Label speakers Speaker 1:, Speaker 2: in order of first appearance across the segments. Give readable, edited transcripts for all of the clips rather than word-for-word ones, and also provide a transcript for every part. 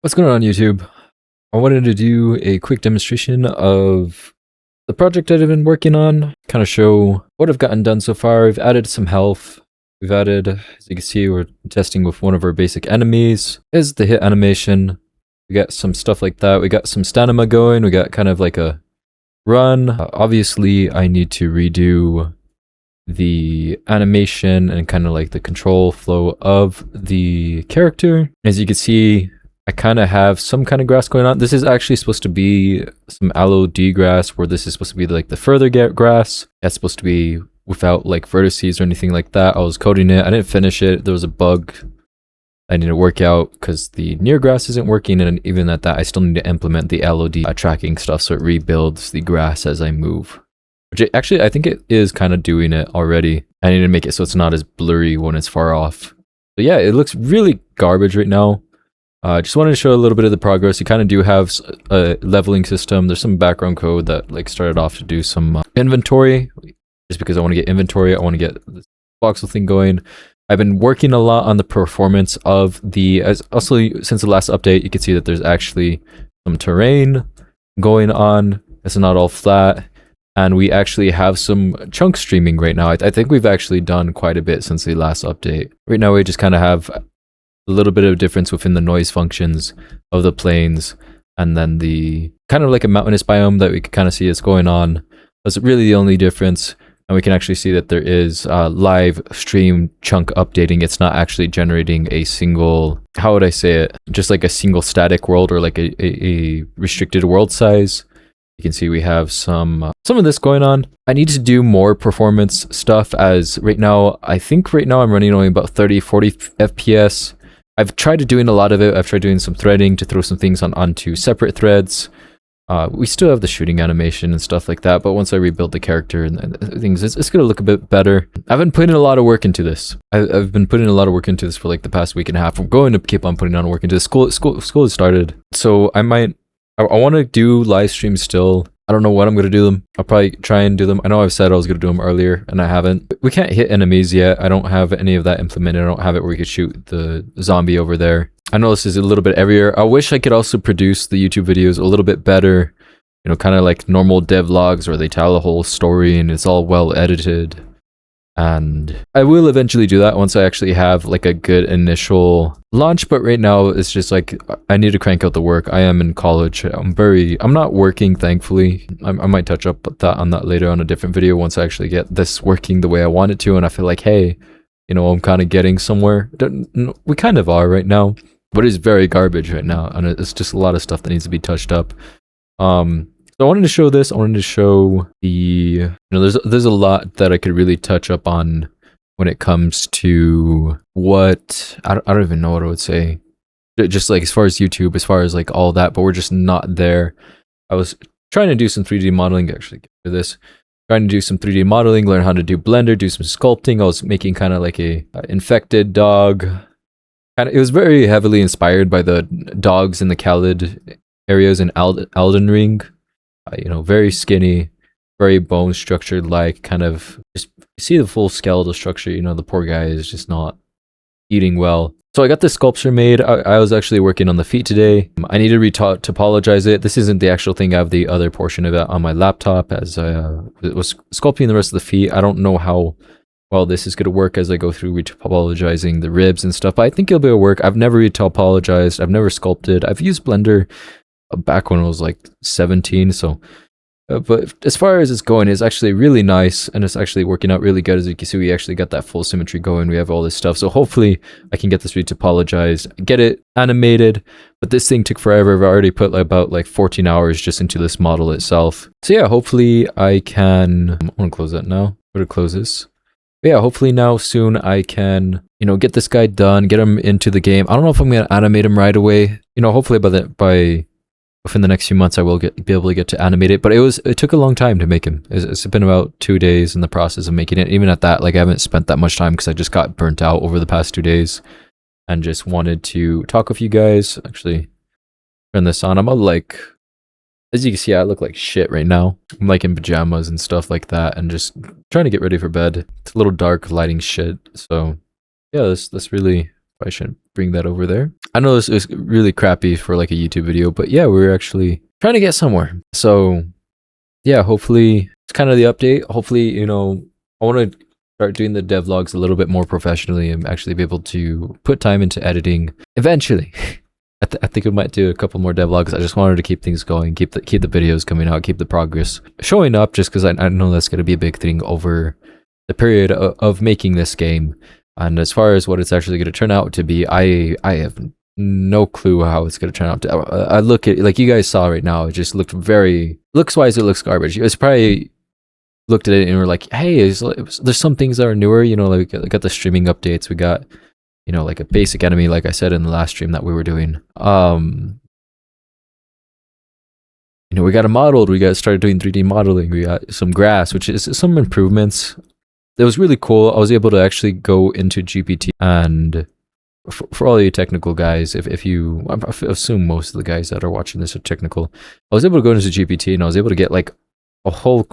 Speaker 1: What's going on, YouTube? I wanted to do a quick demonstration of the project that I've been working on, kind of show what I've gotten done so far. We've added some health. We've added, as you can see, we're testing with one of our basic enemies. Is the hit animation. We got some stuff like that. We got some stamina going. We got kind of like a run. Obviously, I need to redo the animation and kind of like the control flow of the character. As you can see, I kind of have some kind of grass going on. This is actually supposed to be some aloe D grass, where this is supposed to be like the further grass. That's supposed to be without like vertices or anything like that. I was coding it. I didn't finish it. There was a bug I need to work out because the near grass isn't working. And even at that, I still need to implement the aloe D tracking stuff so it rebuilds the grass as I move. Which actually, I think it is kind of doing it already. I need to make it so it's not as blurry when it's far off. But yeah, it looks really garbage right now. Just wanted to show a little bit of the progress. You kind of do have a leveling system. There's some background code that like started off to do some inventory, just because I want to get inventory. I want to get this voxel thing going. I've been working a lot on the performance of the, also since the last update, you can see that there's actually some terrain going on. It's not all flat. And we actually have some chunk streaming right now. I think we've actually done quite a bit since the last update. Right now we just kind of have a little bit of difference within the noise functions of the plains, and then the kind of like a mountainous biome that we can kind of see is going on. That's really the only difference. And we can actually see that there is live stream chunk updating. It's not actually generating a single, how would I say it? Just like a single static world or like a restricted world size. You can see we have some of this going on. I need to do more performance stuff, as right now, I think right now I'm running only about 30-40 FPS. I've tried doing a lot of it. I've tried doing some threading to throw some things onto separate threads. We still have the shooting animation and stuff like that, but once I rebuild the character and things, it's going to look a bit better. I've been putting a lot of work into this. I've been putting a lot of work into this for like the past week and a half. I'm going to keep on putting on work into this. School has started. So I want to do live streams still. I don't know when I'm going to do them. I'll probably try and do them. I know I've said I was going to do them earlier, and I haven't. We can't hit enemies yet. I don't have any of that implemented. I don't have it where we could shoot the zombie over there. I know this is a little bit heavier. I wish I could also produce the YouTube videos a little bit better. You know, kind of like normal devlogs where they tell a whole story and it's all well edited. And I will eventually do that once I actually have like a good initial launch. But right now it's just like, I need to crank out the work. I am in college. I'm not working, thankfully. I might touch up on that later on a different video once I actually get this working the way I want it to. And I feel like, hey, you know, I'm kind of getting somewhere. We kind of are right now, but it's very garbage right now. And it's just a lot of stuff that needs to be touched up. So I wanted to show this. I wanted to show the, you know, there's a lot that I could really touch up on when it comes to what, I don't even know what I would say. Just like as far as YouTube, as far as like all that, but we're just not there. I was trying to do some 3D modeling, actually get to this. Trying to do some 3D modeling, learn how to do Blender, do some sculpting. I was making kind of like a infected dog. It was very heavily inspired by the dogs in the Khalid areas in Elden Ring. You know, very skinny, very bone structured, like kind of just see the full skeletal structure. You know, the poor guy is just not eating well. So I got this sculpture made. I was actually working on the feet today. I need to topologize it. This isn't the actual thing. I have the other portion of it on my laptop as I was sculpting the rest of the feet. I don't know how well this is going to work as I go through retopologizing the ribs and stuff, but I think it'll be able to work. I've never retopologized. I've never sculpted. I've used Blender back when I was like 17, so but as far as it's going, it's actually really nice, and it's actually working out really good. As you can see, we actually got that full symmetry going. We have all this stuff, so hopefully I can get this retopologized, get it animated. But this thing took forever. I've already put about like 14 hours just into this model itself. So yeah, hopefully I can, I'm gonna close that now. I'm gonna close this. But yeah, hopefully now soon I can, you know, get this guy done, get him into the game. I don't know if I'm gonna animate him right away. You know, hopefully within the next few months I will be able to get to animate it, but it took a long time to make him. It's been about 2 days in the process of making it. Even at that, like I haven't spent that much time because I just got burnt out over the past 2 days and just wanted to talk with you guys. Actually, turn this on. I'm all like, as you can see, I look like shit right now. I'm like in pajamas and stuff like that and just trying to get ready for bed. It's a little dark lighting shit. So yeah, this really I shouldn't bring that over there. I know this is really crappy for like a YouTube video, but yeah, we're actually trying to get somewhere. So yeah, hopefully it's kind of the update. Hopefully, you know, I want to start doing the devlogs a little bit more professionally and actually be able to put time into editing eventually. I think we might do a couple more devlogs. I just wanted to keep things going, keep the videos coming out, keep the progress showing up, just because I know that's going to be a big thing over the period of making this game. And as far as what it's actually going to turn out to be, I have no clue how it's going to turn out. I look at, like you guys saw right now, it just looked very, looks-wise, it looks garbage. It's probably looked at it and we're like, hey, there's some things that are newer, you know, like we got the streaming updates, we got, you know, like a basic enemy, like I said in the last stream that we were doing. You know, we got it modeled, we got started doing 3D modeling, we got some grass, which is some improvements. It was really cool. I was able to actually go into GPT, and for all you technical guys, if you, I assume most of the guys that are watching this are technical, I was able to go into GPT and I was able to get like a whole,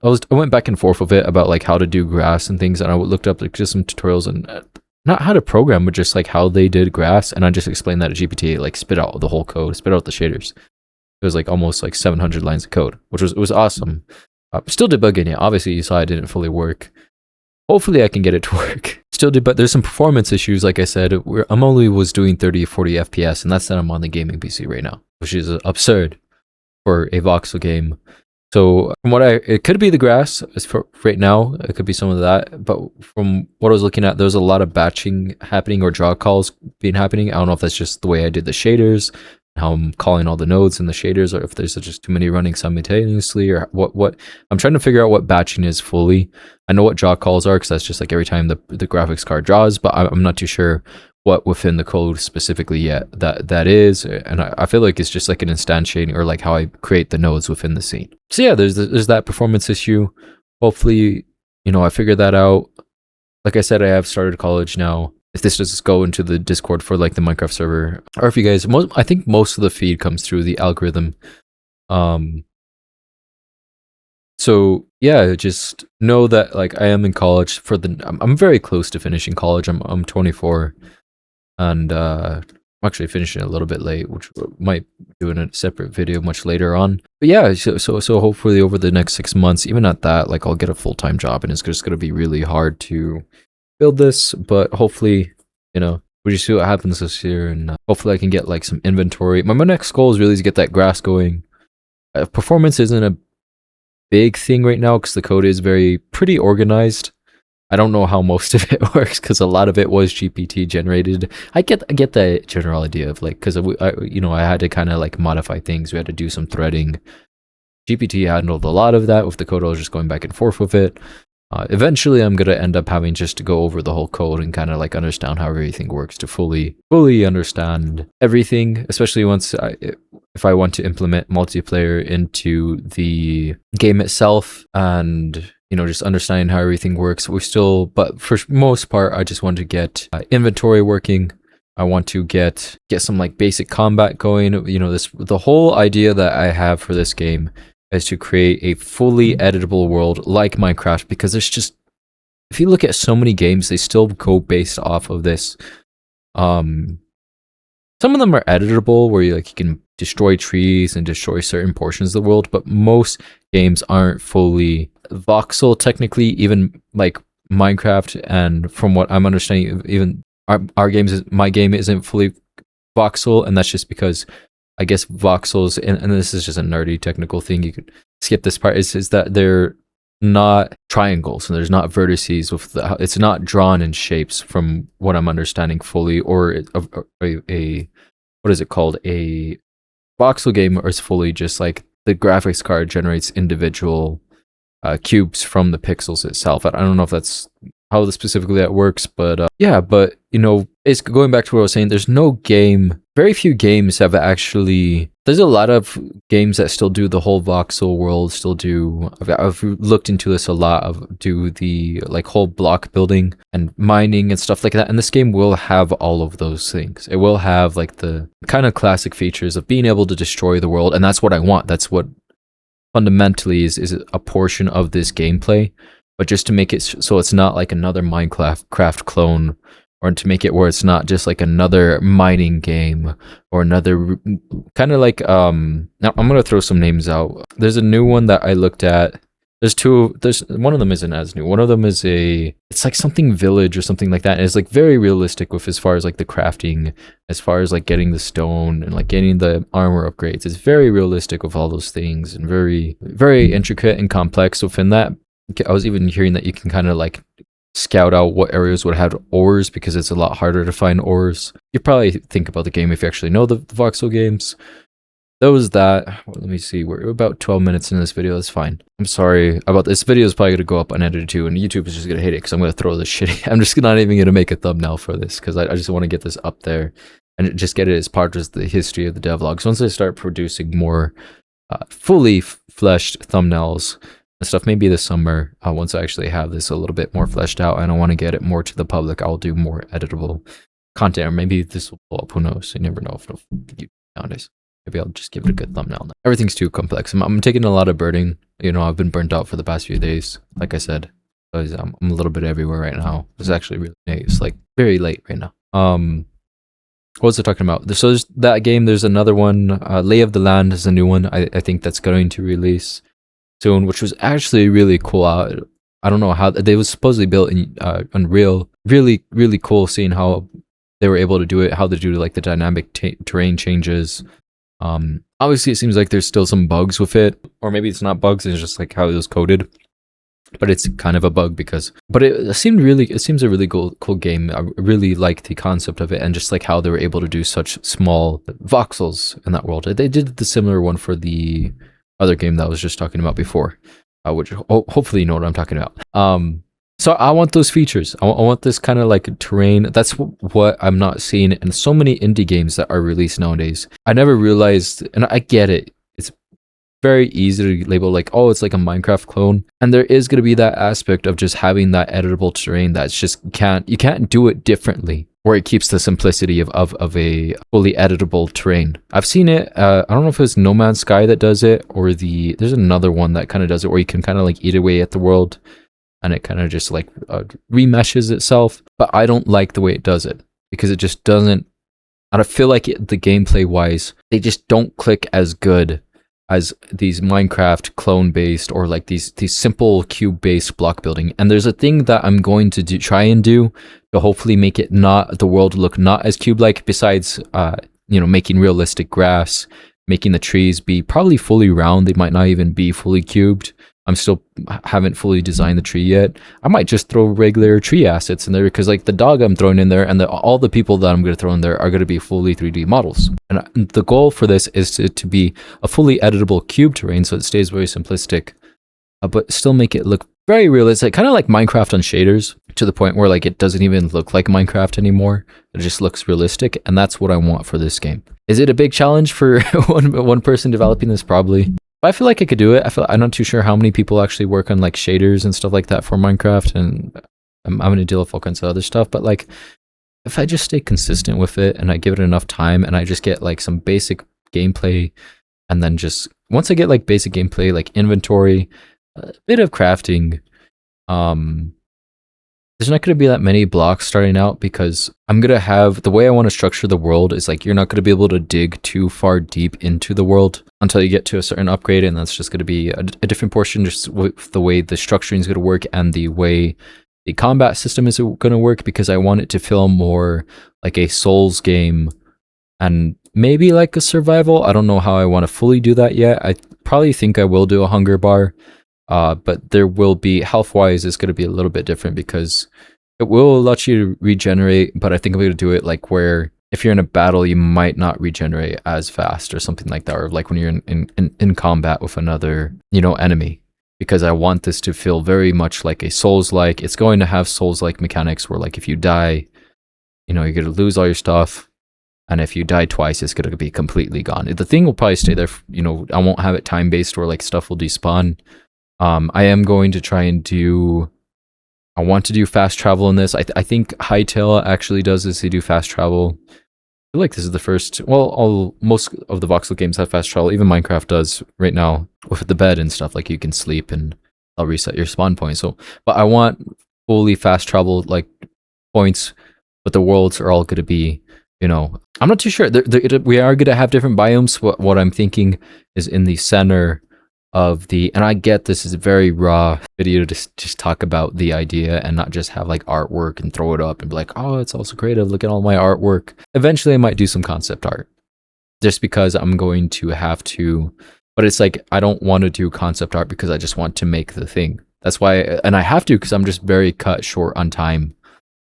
Speaker 1: I went back and forth with it about like how to do grass and things, and I looked up like just some tutorials and not how to program, but just like how they did grass, and I just explained that to GPT, like spit out the whole code, spit out the shaders. It was like almost like 700 lines of code, which was awesome. Still debugging it. Obviously, you saw it didn't fully work. Hopefully I can get it to work. Still but there's some performance issues, like I said, where I'm only was doing 30 or 40 FPS, and that's that I'm on the gaming PC right now, which is absurd for a voxel game. So from what it could be the grass for right now, it could be some of that, but from what I was looking at, there's a lot of batching happening or draw calls being happening. I don't know if that's just the way I did the shaders, how I'm calling all the nodes in the shaders, or if there's just too many running simultaneously, or what I'm trying to figure out what batching is fully. I know what draw calls are, because that's just like every time the graphics card draws, but I'm not too sure what within the code specifically yet that is, and I feel like it's just like an instantiating, or like how I create the nodes within the scene. So yeah, there's that performance issue. Hopefully, you know, I figured that out. Like I said, I have started college now. If this does go into the Discord for like the Minecraft server, or if you guys, I think most of the feed comes through the algorithm. So yeah, just know that like I am in college I'm very close to finishing college. I'm 24, and I'm actually finishing a little bit late, which might do in a separate video much later on. But yeah, so hopefully over the next 6 months, even at that, like I'll get a full-time job, and it's just going to be really hard to build this, but hopefully, you know, we just see what happens this year, and hopefully I can get like some inventory. My next goal is really to get that grass going. Performance isn't a big thing right now because the code is pretty organized. I don't know how most of it works because a lot of it was GPT generated. I get the general idea of like, because you know, I had to kind of like modify things. We had to do some threading. GPT handled a lot of that with the code. I was just going back and forth with it. Eventually, I'm gonna end up having just to go over the whole code and kind of like understand how everything works to fully understand everything. Especially once if I want to implement multiplayer into the game itself, and you know, just understanding how everything works. But for most part, I just want to get inventory working. I want to get some like basic combat going. You know, the whole idea that I have for this game is to create a fully editable world like Minecraft, because there's just, if you look at so many games, they still go based off of this. Some of them are editable where you can destroy trees and destroy certain portions of the world, but most games aren't fully voxel technically, even like Minecraft. And from what I'm understanding, even my game isn't fully voxel, and that's just because I guess voxels, and this is just a nerdy technical thing, you could skip this part, is that they're not triangles and there's not vertices it's not drawn in shapes from what I'm understanding fully, or a what is it called, a voxel game is fully just like the graphics card generates individual cubes from the pixels itself. I don't know if that's how specifically that works, but yeah, but you know, it's going back to what I was saying, very few games have actually, there's a lot of games that still do the whole voxel world, I've looked into this a lot, do the like whole block building and mining and stuff like that, and this game will have all of those things. It will have like the kind of classic features of being able to destroy the world, and that's what I want. That's what fundamentally is a portion of this gameplay. But just to make it so it's not like another Minecraft clone or to make it where it's not just like another mining game or another kind of like now I'm gonna throw some names out. There's a new one that I looked at. There's one of them isn't as new. One of them is it's like something village or something like that. And it's like very realistic with as far as like the crafting, as far as like getting the stone and like getting the armor upgrades. It's very realistic with all those things and very, very intricate and complex within that. I was even hearing that you can kind of like scout out what areas would have ores because it's a lot harder to find ores. You probably think about the game if you actually know the voxel games. That, well, let me see, we're about 12 minutes in this video, that's fine. I'm sorry about this video is probably going to go up unedited too, and YouTube is just going to hate it because I'm going to throw this shit. I'm just not even going to make a thumbnail for this because I just want to get this up there and just get it as part of the history of the devlogs. Once I start producing more fully fleshed thumbnails and stuff, maybe this summer, once I actually have this a little bit more fleshed out and I want to get it more to the public, I'll do more editable content, or maybe this will blow up, who knows, you never know if it'll nowadays. Maybe I'll just give it a good thumbnail. Everything's too complex. I'm taking a lot of birding. You know, I've been burnt out for the past few days. Like I said, I'm a little bit everywhere right now. It's actually really late. It's like very late right now. What was I talking about? So there's that game. There's another one. Lay of the Land is a new one. I think that's going to release soon, which was actually really cool. I don't know how they was supposedly built in Unreal. Really, really cool seeing how they were able to do it. How they do like the dynamic terrain changes. Obviously it seems like there's still some bugs with it, or maybe it's not bugs, it's just like how it was coded, but it's kind of a bug but it seems a really cool game. I really like the concept of it and just like how they were able to do such small voxels in that world. They did the similar one for the other game that I was just talking about before, which hopefully you know what I'm talking about. So I want those features. I want this kind of like terrain. That's what I'm not seeing in so many indie games that are released nowadays. I never realized, and I get it, it's very easy to label like, oh, it's like a Minecraft clone. And there is going to be that aspect of just having that editable terrain that's just you can't do it differently, where it keeps the simplicity of a fully editable terrain. I've seen it, I don't know if it's No Man's Sky that does it, or there's another one that kind of does it, where you can kind of like eat away at the world and it kind of just like remeshes itself. But I don't like the way it does it because it just doesn't, I don't feel like the gameplay wise, they just don't click as good as these Minecraft clone based or like these simple cube based block building. And there's a thing that I'm going to try and do to hopefully make it not, the world look not as cube like, besides making realistic grass, making the trees be probably fully round. They might not even be fully cubed. I'm still haven't fully designed the tree yet. I might just throw regular tree assets in there because like the dog I'm throwing in there and all the people that I'm going to throw in there are going to be fully 3D models. And the goal for this is to be a fully editable cube terrain, so it stays very simplistic, but still make it look very realistic, kind of like Minecraft on shaders, to the point where like it doesn't even look like Minecraft anymore. It just looks realistic, and that's what I want for this game. Is it a big challenge for one person developing this? Probably. But I feel like I could do it. I'm not too sure how many people actually work on like shaders and stuff like that for Minecraft, and I'm going to deal with all kinds of other stuff. But like, if I just stay consistent with it and I give it enough time and I just get like some basic gameplay, and then just once I get like basic gameplay, like inventory, a bit of crafting, there's not going to be that many blocks starting out, because I'm going to have, the way I want to structure the world is like, you're not going to be able to dig too far deep into the world until you get to a certain upgrade, and that's just going to be a different portion, just with the way the structuring is going to work and the way the combat system is going to work, because I want it to feel more like a Souls game and maybe like a survival. I don't know how I want to fully do that yet. I probably think I will do a hunger bar. But there will be, health-wise, it's going to be a little bit different because it will let you regenerate, but I think I'm going to do it like where if you're in a battle, you might not regenerate as fast or something like that, or like when you're in combat with another, enemy, because I want this to feel very much like a Souls-like. It's going to have Souls-like mechanics where like if you die, you're going to lose all your stuff. And if you die twice, it's going to be completely gone. The thing will probably stay there, I won't have it time-based where like stuff will despawn. I am going to try and I want to do fast travel in this. I think Hytale actually does this. They do fast travel. I feel like this is the first, most of the voxel games have fast travel. Even Minecraft does right now with the bed and stuff. Like you can sleep and I'll reset your spawn point. But I want fully fast travel like points but the worlds are all going to be, you know, I'm not too sure. We are going to have different biomes. What I'm thinking is in the center of the, and I get this is a very raw video to just talk about the idea and not just have like artwork and throw it up and be like, oh, it's also creative. Look at all my artwork. Eventually I might do some concept art just because I'm going to have to, but it's like, I don't want to do concept art because I just want to make the thing. That's why, and I have to, because I'm just very cut short on time.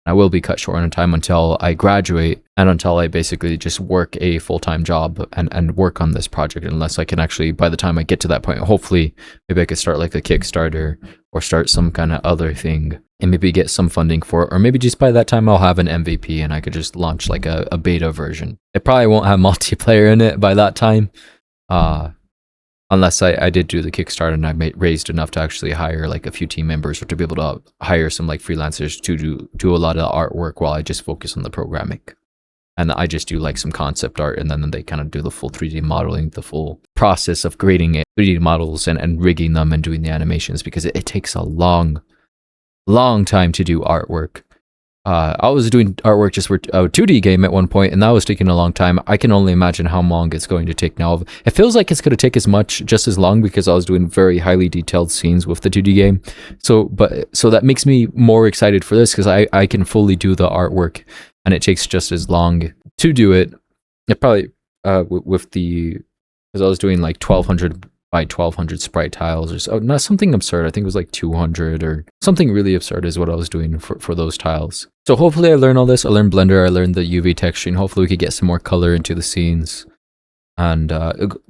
Speaker 1: I will be cut short on time until I graduate and until I basically just work a full-time job and work on this project, unless I can actually, by the time I get to that point, hopefully maybe I could start like a Kickstarter or start some kind of other thing and maybe get some funding for it, or maybe just by that time I'll have an MVP and I could just launch like a beta version. It probably won't have multiplayer in it by that time, unless I did do the Kickstarter and I raised enough to actually hire like a few team members or to be able to hire some like freelancers to do a lot of the artwork while I just focus on the programming. And I just do like some concept art, and then they kind of do the full 3D modeling, the full process of creating 3D models and rigging them and doing the animations, because it takes a long time to do artwork. I was doing artwork just for a 2D game at one point, and that was taking a long time. I can only imagine how long it's going to take now. It feels like it's going to take just as long because I was doing very highly detailed scenes with the 2D game. So that makes me more excited for this because I can fully do the artwork, and it takes just as long to do it. It probably with the, because I was doing like 1200 by 1200 sprite tiles or so, not something absurd. I think it was like 200 or something really absurd is what I was doing for those tiles. So hopefully I learn all this. I learned Blender, I learned the UV texturing. Hopefully we could get some more color into the scenes. And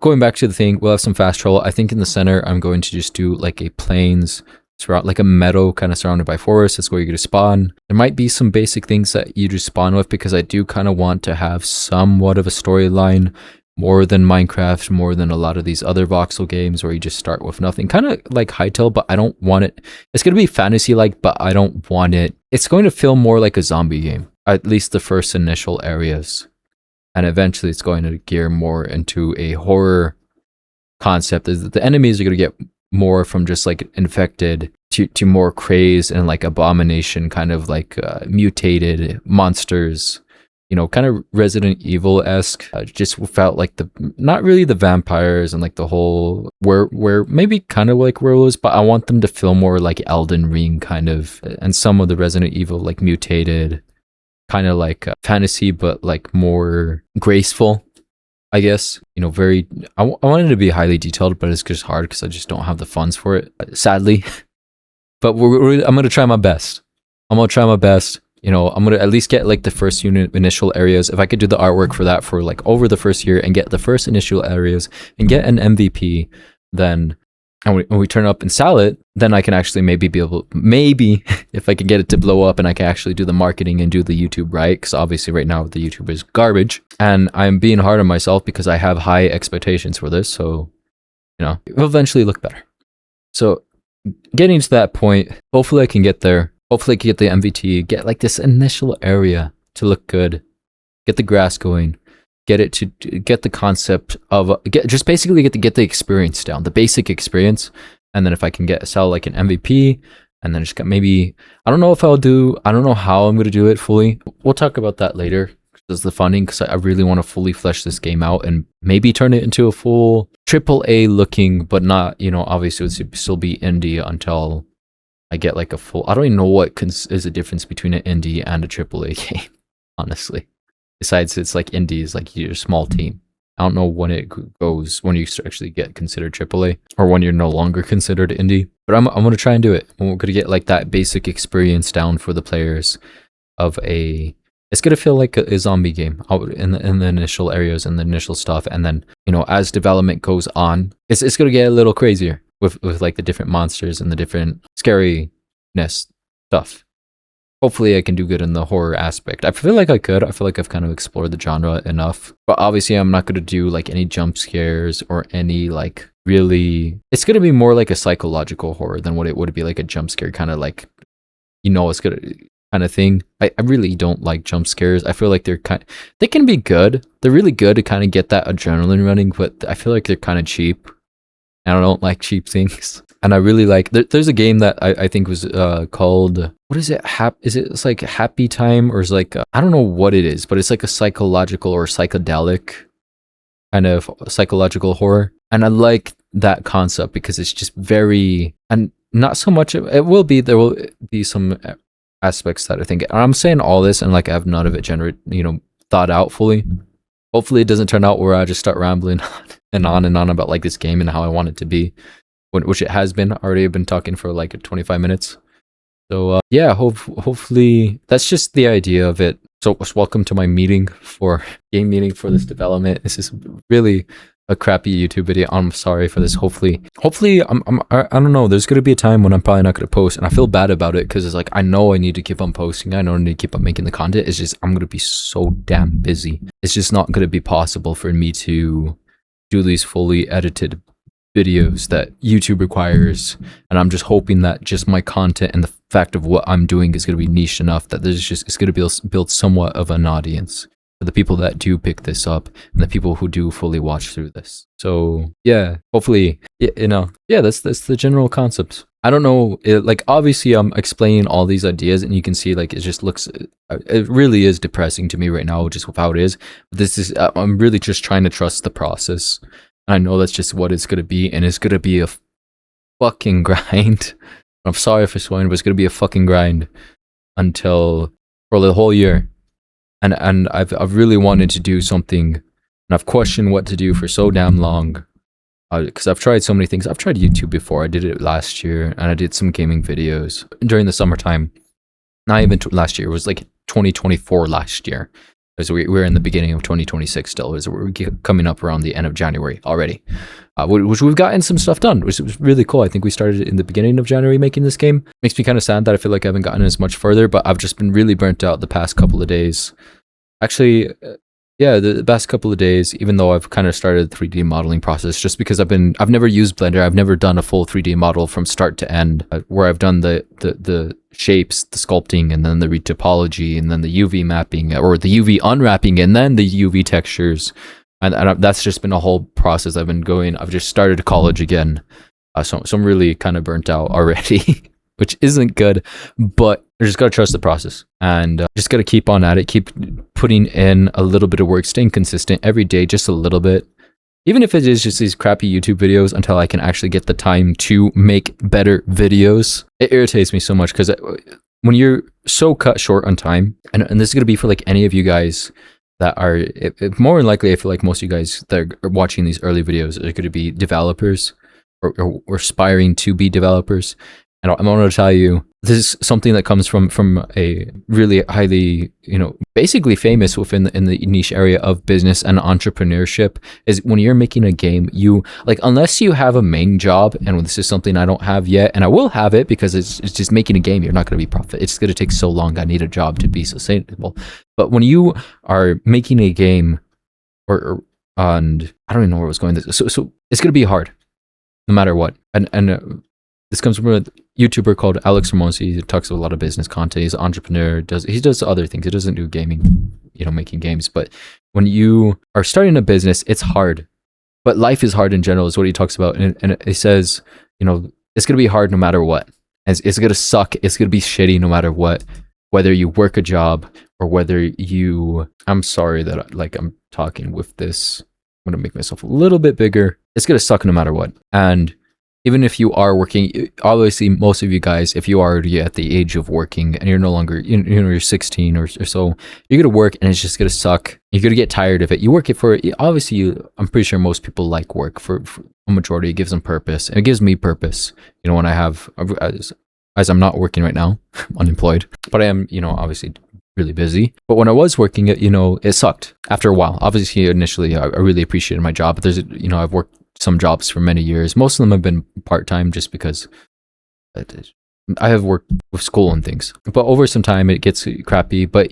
Speaker 1: going back to the thing, we'll have some fast travel. I think in the center, I'm going to just do like a plains, like a meadow kind of surrounded by forest. That's where you're going to spawn. There might be some basic things that you just spawn with, because I do kind of want to have somewhat of a storyline, more than Minecraft, more than a lot of these other voxel games where you just start with nothing. Kind of like Hytale, but I don't want it. It's going to be fantasy-like, but I don't want it. It's going to feel more like a zombie game, at least the first initial areas. And eventually it's going to gear more into a horror concept. The enemies are going to get more from just like infected to more crazed and like abomination, kind of like mutated monsters. You know, kind of Resident Evil-esque. Just felt like not really the vampires and like the whole where maybe kind of like werewolves, but I want them to feel more like Elden Ring kind of, and some of the Resident Evil like mutated, kind of like fantasy, but like more graceful, I guess. You know, very. I wanted it to be highly detailed, but it's just hard because I just don't have the funds for it, sadly. But I'm gonna try my best. You know, I'm going to at least get like the first initial areas. If I could do the artwork for that for like over the first year and get the first initial areas and get an MVP, then when we turn up and sell it, then I can actually maybe if I can get it to blow up and I can actually do the marketing and do the YouTube right. Because obviously right now the YouTube is garbage and I'm being hard on myself because I have high expectations for this. So, you know, it will eventually look better. So getting to that point, hopefully I can get there. Hopefully I can get the MVT, get like this initial area to look good, get the grass going, get the concept of, just basically get the experience down, the basic experience. And then if I can sell like an MVP, and then just maybe, I don't know how I'm going to do it fully. We'll talk about that later. There's the funding, because I really want to fully flesh this game out and maybe turn it into a full AAA looking, but not, you know, obviously it would still be indie until I get like a full, I don't even know what is the difference between an indie and a AAA game, honestly. Besides, it's like indie is like you're a small team. I don't know when it goes, when you actually get considered AAA or when you're no longer considered indie. But I'm going to try and do it. We're going to get like that basic experience down for the players of it's going to feel like a zombie game out in the initial areas and the initial stuff. And then, you know, as development goes on, it's going to get a little crazier. With like the different monsters and the different scariness stuff. Hopefully I can do good in the horror aspect. I feel like I could. I feel like I've kind of explored the genre enough. But obviously I'm not going to do like any jump scares or any like really... It's going to be more like a psychological horror than what it would be like a jump scare, kind of like, you know, it's going to kind of thing. I really don't like jump scares. I feel like they can be good. They're really good to kind of get that adrenaline running, but I feel like they're kind of cheap. I don't like cheap things. And I really like, there's a game that I think was called, what is it? It's like Happy Time, or is like, I don't know what it is, but it's like a psychological or psychedelic kind of psychological horror. And I like that concept because it's just very, and not so much, there will be some aspects that I think, and I'm saying all this and like I have none of it thought out fully. Hopefully it doesn't turn out where I just start rambling and on about like this game and how I want it to be, which it has been already. I've been talking for like 25 minutes. So yeah, hopefully that's just the idea of it. So welcome to my game meeting for this development. This is really a crappy YouTube video. I'm sorry for this. Hopefully I don't know. There's going to be a time when I'm probably not going to post, and I feel bad about it because it's like, I know I need to keep on posting. I know I need to keep on making the content. It's just, I'm going to be so damn busy. It's just not going to be possible for me to do these fully edited videos that YouTube requires. And I'm just hoping that just my content and the fact of what I'm doing is going to be niche enough that it's going to build somewhat of an audience for the people that do pick this up and the people who do fully watch through this. So yeah, hopefully, that's the general concept. I don't know, like obviously I'm explaining all these ideas and you can see like it just looks, it really is depressing to me right now just with how it is. But this is, I'm really just trying to trust the process. I know that's just what it's going to be, and it's going to be a fucking grind. I'm sorry for swearing, but it's going to be a fucking grind for the whole year. And I've really wanted to do something, and I've questioned what to do for so damn long. Because I've tried so many things. I've tried YouTube before. I did it last year, and I did some gaming videos during the summertime. Not even last year. It was like 2024 last year. Because we're in the beginning of 2026 still, as we're coming up around the end of January already, which we've gotten some stuff done, which was really cool. I think we started in the beginning of January making this game. Makes me kind of sad that I feel like I haven't gotten as much further, but I've just been really burnt out the past couple of days. Actually, yeah, the past couple of days, even though I've kind of started the 3D modeling process, just because I've never used Blender. I've never done a full 3D model from start to end, where I've done the shapes, the sculpting, and then the retopology, and then the UV mapping, or the UV unwrapping, and then the UV textures. And that's just been a whole process I've been going. I've just started college again. So I'm really kind of burnt out already, which isn't good, but I just got to trust the process, and just got to keep on at it, keep putting in a little bit of work, staying consistent every day, just a little bit. Even if it is just these crappy YouTube videos, until I can actually get the time to make better videos. It irritates me so much because when you're so cut short on time, and this is going to be for like any of you guys that are, more than likely, I feel like most of you guys that are watching these early videos are going to be developers or aspiring to be developers. And I'm going to tell you, this is something that comes from a really highly, basically famous within in the niche area of business and entrepreneurship, is when you're making a game, unless you have a main job, and this is something I don't have yet, and I will have it because it's just making a game, you're not going to be profit. It's going to take so long. I need a job to be sustainable. But when you are making a game, and I don't even know where I was going. So it's going to be hard, no matter what. And this comes from a YouTuber called Alex Ramos. He talks about a lot of business content. He's an entrepreneur. He does other things. He doesn't do gaming, making games. But when you are starting a business, it's hard. But life is hard in general, is what he talks about. And he says, it's going to be hard no matter what. And it's going to suck. It's going to be shitty no matter what. Whether you work a job or whether you... I'm sorry that I'm talking with this. I'm going to make myself a little bit bigger. It's going to suck no matter what. And even if you are working, obviously most of you guys, if you are already at the age of working and you're no longer, you're 16 or so, you're going to work and it's just going to suck. You're going to get tired of it. You work it for, obviously, I'm pretty sure most people like work for a majority. It gives them purpose, and it gives me purpose. When I have, as I'm not working right now, I'm unemployed, but I am, obviously really busy. But when I was working, it sucked after a while. Obviously, initially, I really appreciated my job, but there's, I've worked some jobs for many years. Most of them have been part-time just because I have worked with school and things. But over some time, it gets crappy. But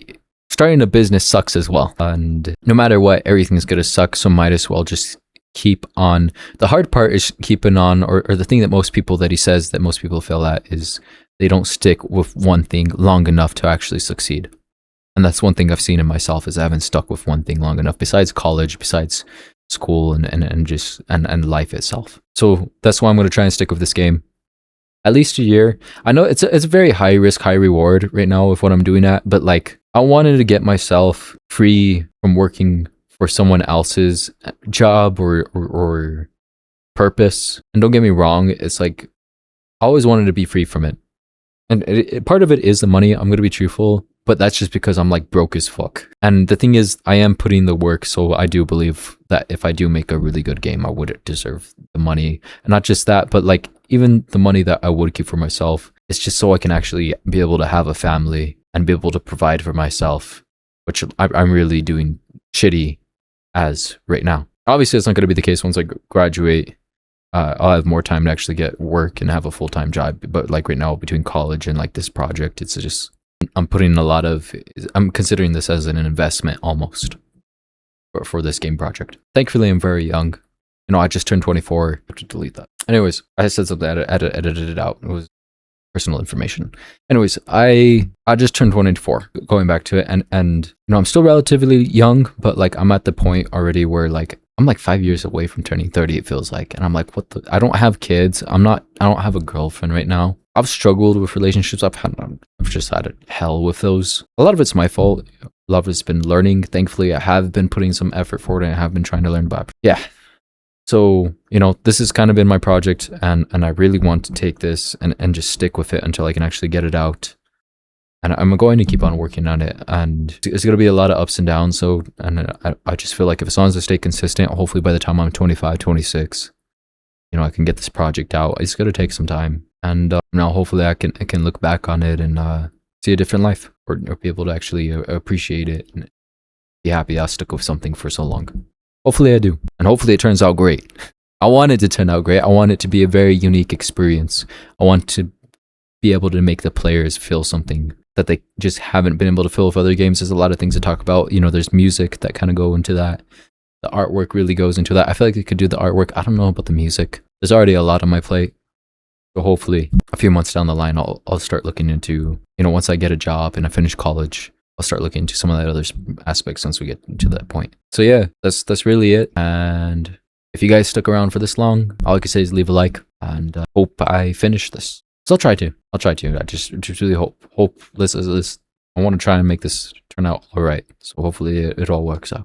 Speaker 1: starting a business sucks as well. And no matter what, everything's going to suck. So might as well just keep on. The hard part is keeping on, or the thing that most people fail at is they don't stick with one thing long enough to actually succeed. And that's one thing I've seen in myself, is I haven't stuck with one thing long enough, besides college, besides school and life itself. So that's why I'm going to try and stick with this game. at least a year. I know it's a very high risk, high reward right now with what I'm doing at, but like I wanted to get myself free from working for someone else's job or purpose. And don't get me wrong, it's like I always wanted to be free from it. And part of it is the money. I'm going to be truthful, but that's just because I'm like broke as fuck. And the thing is, I am putting the work. So I do believe that if I do make a really good game, I would deserve the money. And not just that, but like even the money that I would keep for myself, it's just so I can actually be able to have a family and be able to provide for myself, which I'm really doing shitty as right now. Obviously, it's not going to be the case once I graduate. I'll have more time to actually get work and have a full-time job. But like right now, between college and like this project, it's just, I'm considering this as an investment almost for this game project. Thankfully, I'm very young. You know, I just turned 24. I have to delete that. Anyways, I said something, I edited it out. It was personal information. Anyways, I just turned 24, going back to it. And you know, I'm still relatively young, but like I'm at the point already where like, I'm like 5 years away from turning 30, it feels like. And I'm like, I don't have kids. I don't have a girlfriend right now. I've struggled with relationships. I've just had hell with those. A lot of it's my fault. A lot of it's been learning. Thankfully, I have been putting some effort forward and I have been trying to learn about it. Yeah. So, you know, this has kind of been my project and I really want to take this and just stick with it until I can actually get it out. And I'm going to keep on working on it, and it's going to be a lot of ups and downs. So, and I just feel like if as long as I stay consistent, hopefully by the time I'm 25, 26, you know, I can get this project out. It's going to take some time. And now hopefully I can look back on it and see a different life or be able to actually appreciate it and be happy I stuck with something for so long. Hopefully I do. And hopefully it turns out great. I want it to turn out great. I want it to be a very unique experience. I want to be able to make the players feel something that they just haven't been able to feel with other games. There's a lot of things to talk about. You know, there's music that kind of go into that. The artwork really goes into that. I feel like I could do the artwork. I don't know about the music. There's already a lot on my plate. So hopefully a few months down the line, I'll start looking into, you know, once I get a job and I finish college, I'll start looking into some of that other aspects once we get to that point. So yeah, that's really it. And if you guys stuck around for this long, all I can say is leave a like and hope I finish this. So I'll try to. I just really hope this. I want to try and make this turn out all right. So hopefully it all works out.